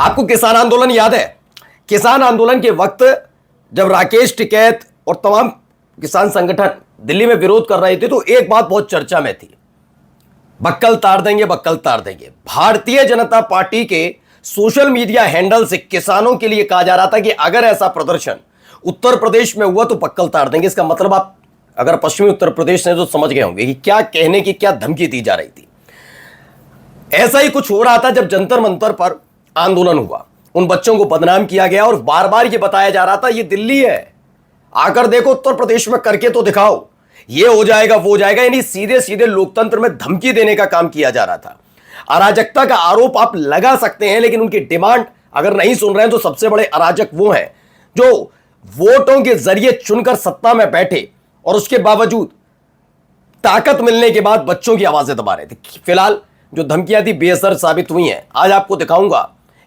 आपको किसान आंदोलन याद है? किसान आंदोलन के वक्त जब राकेश टिकैत और तमाम किसान संगठन दिल्ली में विरोध कर रहे थे तो एक बात बहुत चर्चा में थी, बक्कल तार देंगे, बक्कल तार देंगे। भारतीय जनता पार्टी के सोशल मीडिया हैंडल से किसानों के लिए कहा जा रहा था कि अगर ऐसा प्रदर्शन उत्तर प्रदेश में हुआ तो बक्कल तार देंगे। इसका मतलब आप अगर पश्चिमी उत्तर प्रदेश से तो समझ गए होंगे कि क्या कहने की क्या धमकी दी जा रही थी। ऐसा ही कुछ हो रहा था जब जंतर मंतर पर आंदोलन हुआ, उन बच्चों को बदनाम किया गया और बार बार ये बताया जा रहा था ये दिल्ली है, आकर देखो उत्तर प्रदेश में करके तो दिखाओ, ये हो जाएगा वो हो जाएगा। यानी सीधे सीधे लोकतंत्र में धमकी देने का काम किया जा रहा था। अराजकता का आरोप आप लगा सकते हैं, लेकिन उनकी डिमांड अगर नहीं सुन रहे हैं तो सबसे बड़े अराजक वो हैं जो वोटों के जरिए चुनकर सत्ता में बैठे और उसके बावजूद ताकत मिलने के बाद बच्चों की आवाजें दबा रहे थे। फिलहाल जो धमकियां थी बेअसर साबित हुई हैं। आज आपको दिखाऊंगा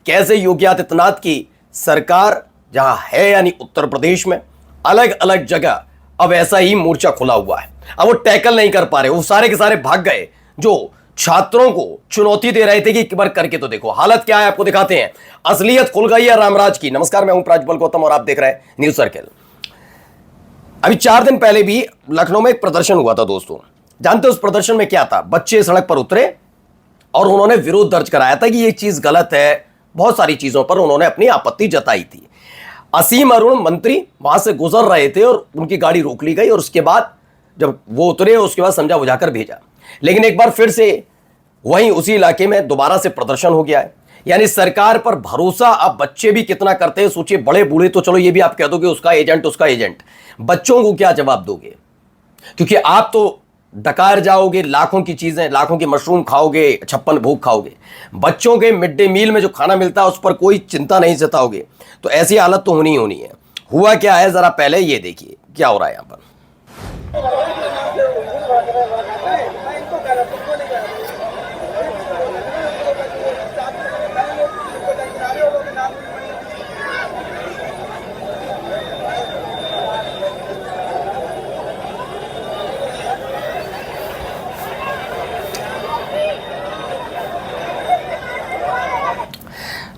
कैसे योगी आदित्यनाथ की सरकार जहां है यानी उत्तर प्रदेश में अलग अलग जगह अब ऐसा ही मोर्चा खुला हुआ है। अब वो टैकल नहीं कर पा रहे, वो सारे के सारे भाग गए जो छात्रों को चुनौती दे रहे थे कि एक बार करके तो देखो। हालत क्या है आपको दिखाते हैं, असलियत खुल गई है रामराज की। नमस्कार, मैं हूं प्राज्वल गौतम और आप देख रहे हैं न्यूज सर्किल। अभी 4 दिन पहले भी लखनऊ में एक प्रदर्शन हुआ था दोस्तों। जानते उस प्रदर्शन में क्या था? बच्चे सड़क पर उतरे और उन्होंने विरोध दर्ज कराया था कि ये चीज गलत है। बहुत सारी चीजों पर उन्होंने अपनी आपत्ति जताई थी। असीम अरुण मंत्री वहां से गुजर रहे थे और उनकी गाड़ी रोक ली गई और उसके बाद जब वो उतरे उसके बाद समझा बुझाकर भेजा। लेकिन एक बार फिर से वहीं उसी इलाके में दोबारा से प्रदर्शन हो गया है। यानी सरकार पर भरोसा अब बच्चे भी कितना करते हैं सोचिए। बड़े बूढ़े तो चलो ये भी आप कह दोगे उसका एजेंट उसका एजेंट, बच्चों को क्या जवाब दोगे? क्योंकि आप तो डकार जाओगे, लाखों की चीजें, लाखों की मशरूम खाओगे, 56 भोग खाओगे, बच्चों के मिड डे मील में जो खाना मिलता है उस पर कोई चिंता नहीं जताओगे। तो ऐसी हालत तो होनी ही होनी है। हुआ क्या है जरा पहले ये देखिए क्या हो रहा है यहां पर।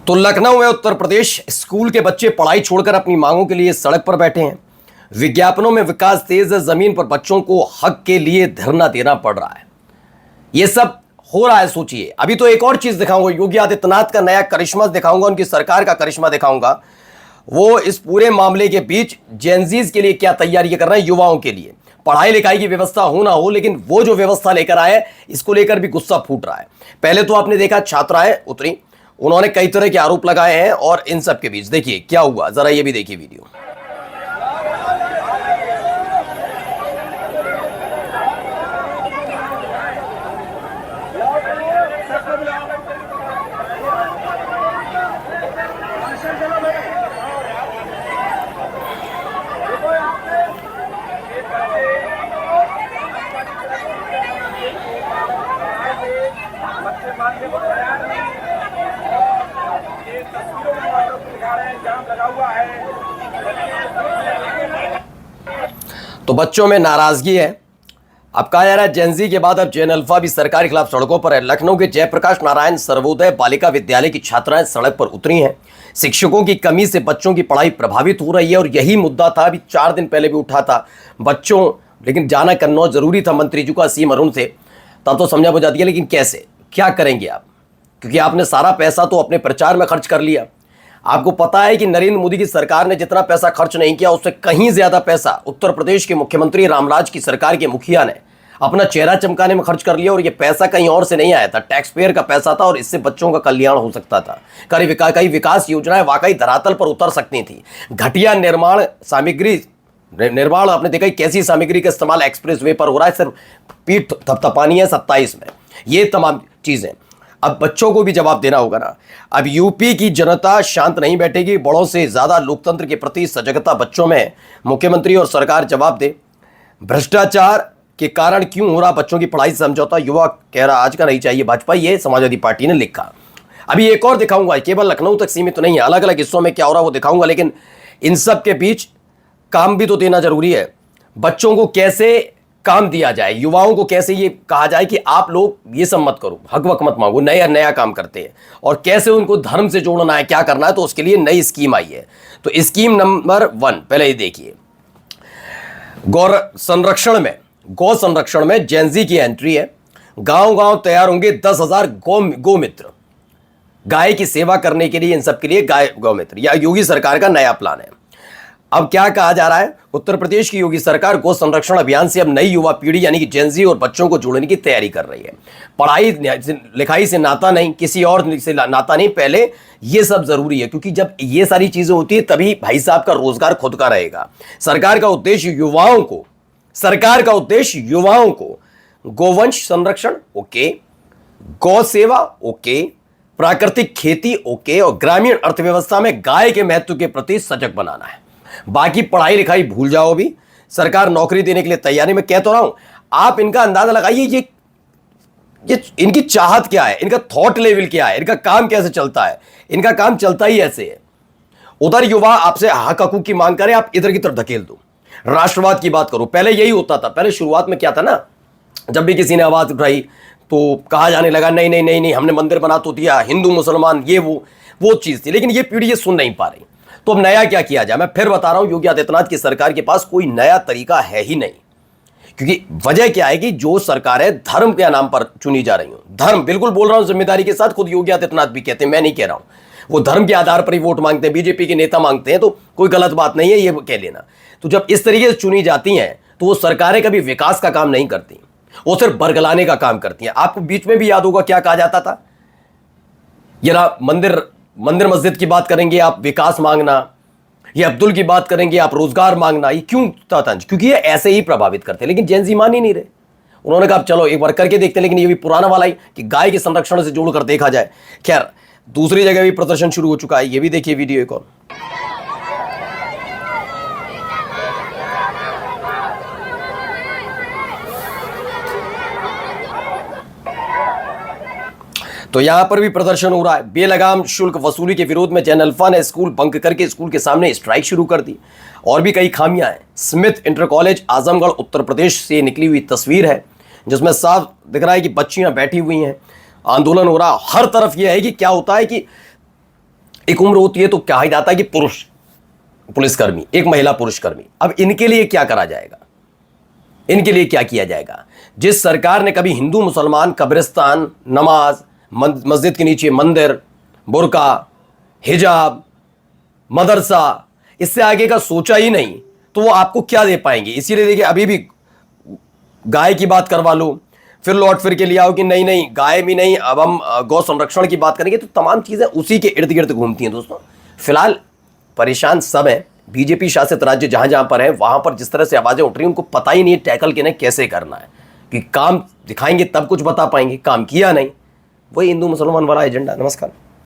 तो लखनऊ में उत्तर प्रदेश स्कूल के बच्चे पढ़ाई छोड़कर अपनी मांगों के लिए सड़क पर बैठे हैं। विज्ञापनों में विकास तेज है, जमीन पर बच्चों को हक के लिए धरना देना पड़ रहा है। यह सब हो रहा है। सोचिए अभी तो एक और चीज दिखाऊंगा, योगी आदित्यनाथ का नया करिश्मा दिखाऊंगा, उनकी सरकार का करिश्मा दिखाऊंगा। वो इस पूरे मामले के बीच जेनजीज के लिए क्या तैयारी कर रहे हैं, युवाओं के लिए पढ़ाई लिखाई की व्यवस्था हो ना हो, लेकिन वो जो व्यवस्था लेकर आए इसको लेकर भी गुस्सा फूट रहा है। पहले तो आपने देखा छात्राएं उतरी, उन्होंने कई तरह के आरोप लगाए हैं और इन सब के बीच देखिए क्या हुआ, जरा ये भी देखिए वीडियो। तो बच्चों में नाराजगी है। अब कहा जा रहा है जेनजी के बाद अब जेन अल्फा भी सरकार के खिलाफ सड़कों पर है। लखनऊ के जयप्रकाश नारायण सर्वोदय बालिका विद्यालय की छात्राएं सड़क पर उतरी हैं। शिक्षकों की कमी से बच्चों की पढ़ाई प्रभावित हो रही है और यही मुद्दा था, अभी 4 दिन पहले भी उठा था बच्चों। लेकिन जाना कन्नौज जरूरी था मंत्री जी को असीम अरुण से, तब तो समझा बुझा दिया। लेकिन कैसे क्या करेंगे आप, क्योंकि आपने सारा पैसा तो अपने प्रचार में खर्च कर लिया। आपको पता है कि नरेंद्र मोदी की सरकार ने जितना पैसा खर्च नहीं किया उससे कहीं ज्यादा पैसा उत्तर प्रदेश के मुख्यमंत्री रामराज की सरकार के मुखिया ने अपना चेहरा चमकाने में खर्च कर लिया। और ये पैसा कहीं और से नहीं आया था, टैक्स पेयर का पैसा था और इससे बच्चों का कल्याण हो सकता था। कई विकास योजनाएं वाकई धरातल पर उतर सकती थी। घटिया निर्माण आपने देखा कैसी सामग्री का इस्तेमाल एक्सप्रेस वे पर हो रहा है, सिर्फ पीठ थपथपानी है 27 में, ये तमाम चीजें। अब बच्चों को भी जवाब देना होगा ना। अब यूपी की जनता शांत नहीं बैठेगी, बड़ों से ज्यादा लोकतंत्र के प्रति सजगता बच्चों में। मुख्यमंत्री और सरकार जवाब दे। भ्रष्टाचार के कारण क्यों हो रहा बच्चों की पढ़ाई से समझौता, युवा कह रहा आज का नहीं चाहिए भाजपा, ये समाजवादी पार्टी ने लिखा। अभी एक और दिखाऊंगा, केवल लखनऊ तक सीमित नहीं है, अलग अलग हिस्सों में क्या हो रहा है वो दिखाऊंगा। लेकिन इन सब के बीच काम भी तो देना जरूरी है। बच्चों को कैसे काम दिया जाए, युवाओं को कैसे ये कहा जाए कि आप लोग ये सब मत करो, हक वक मत मांगो, नया नया काम करते हैं, और कैसे उनको धर्म से जोड़ना है, क्या करना है, तो उसके लिए नई स्कीम आई है। तो स्कीम नंबर 1 पहले ये देखिए, गौ संरक्षण में जेनजी की एंट्री है। गांव गांव तैयार होंगे 10,000 गौमित्र, गाय की सेवा करने के लिए, इन सब के लिए गौमित्र। यह योगी सरकार का नया प्लान है। अब क्या कहा जा रहा है, उत्तर प्रदेश की योगी सरकार गौ संरक्षण अभियान से अब नई युवा पीढ़ी यानी कि जेनजी और बच्चों को जोड़ने की तैयारी कर रही है। पढ़ाई लिखाई से नाता नहीं, किसी और से नाता नहीं, पहले ये सब जरूरी है, क्योंकि जब ये सारी चीजें होती है तभी भाई साहब का रोजगार खुद का रहेगा। सरकार का उद्देश्य युवाओं को गोवंश संरक्षण ओके, गौ सेवा ओके, प्राकृतिक खेती ओके, और ग्रामीण अर्थव्यवस्था में गाय के महत्व के प्रति सजग बनाना है। बाकी पढ़ाई लिखाई भूल जाओ, भी सरकार नौकरी देने के लिए तैयारी में, कह तो रहा हूं। आप इनका अंदाजा लगाइए, ये इनकी चाहत क्या है, इनका थॉट लेवल क्या है, इनका काम कैसे चलता है। इनका काम चलता ही ऐसे है, उधर युवा आपसे हक हकूक की मांग करे, आप इधर की तरफ धकेल दो, राष्ट्रवाद की बात करो। पहले यही होता था, पहले शुरुआत में क्या था ना, जब भी किसी ने आवाज उठाई तो कहा जाने लगा नहीं नहीं नहीं नहीं, हमने मंदिर बना तो दिया, हिंदू मुसलमान ये वो चीज थी। लेकिन ये पीढ़ी ये सुन नहीं पा रही, तो अब नया क्या किया जाए। मैं फिर बता रहा हूं, योगी आदित्यनाथ की सरकार के पास कोई नया तरीका है ही नहीं, क्योंकि वजह क्या है कि जो सरकारें धर्म के नाम पर चुनी जा रही हूं, धर्म बिल्कुल बोल रहा हूं जिम्मेदारी के साथ, खुद योगी आदित्यनाथ भी कहते हैं, मैं नहीं कह रहा हूं, वो धर्म के आधार पर ही वोट मांगते हैं, बीजेपी के नेता मांगते हैं, तो कोई गलत बात नहीं है ये कह लेना। तो जब इस तरीके से चुनी जाती हैं तो वो सरकारें कभी विकास का काम नहीं करती, वो सिर्फ बरगलाने का काम करती हैं। आपको बीच में भी याद होगा क्या कहा जाता था, ये ना मंदिर मस्जिद की बात करेंगे आप विकास मांगना, ये अब्दुल की बात करेंगे आप रोजगार मांगना। ये क्यों था? क्योंकि ये ऐसे ही प्रभावित करते हैं। लेकिन जेनजी मान ही नहीं रहे, उन्होंने कहा चलो एक बार करके देखते हैं। लेकिन ये भी पुराना वाला ही कि गाय के संरक्षण से जोड़कर देखा जाए। खैर, दूसरी जगह भी प्रदर्शन शुरू हो चुका है, ये भी देखिए वीडियो एक और। तो यहां पर भी प्रदर्शन हो रहा है। बेलगाम शुल्क वसूली के विरोध में जैन अल्फा ने स्कूल बंक करके स्कूल के सामने स्ट्राइक शुरू कर दी। और भी कई खामियां हैं। Smith inter college Azamgarh Uttar Pradesh से निकली हुई तस्वीर है, जिसमें साफ दिख रहा है कि बच्चियां बैठी हुई हैं, आंदोलन हो रहा। हर तरफ यह है कि क्या होता है कि एक उम्र होती है तो क्या ही जाता है कि पुरुष पुलिसकर्मी, एक महिला पुरुषकर्मी। अब इनके लिए क्या करा जाएगा, इनके लिए क्या किया जाएगा? जिस सरकार ने कभी हिंदू मुसलमान, कब्रिस्तान, नमाज, मस्जिद के नीचे मंदिर, बुर्का, हिजाब, मदरसा, इससे आगे का सोचा ही नहीं, तो वो आपको क्या दे पाएंगे? इसीलिए देखिए अभी भी गाय की बात करवा लो, फिर लौट फिर के लिए आओ कि नहीं नहीं गाय भी नहीं, अब हम गौ संरक्षण की बात करेंगे। तो तमाम चीजें उसी के इर्द गिर्द घूमती हैं। दोस्तों फिलहाल परेशान सब हैं। बीजेपी शासित राज्य जहां जहां पर है, वहां पर जिस तरह से आवाजें उठ रही हैं, उनको पता ही नहीं है टैकल किन्हें कैसे करना है। कि काम दिखाएंगे तब कुछ बता पाएंगे, काम किया नहीं, वही हिंदू मुसलमान वाला एजेंडा। नमस्कार।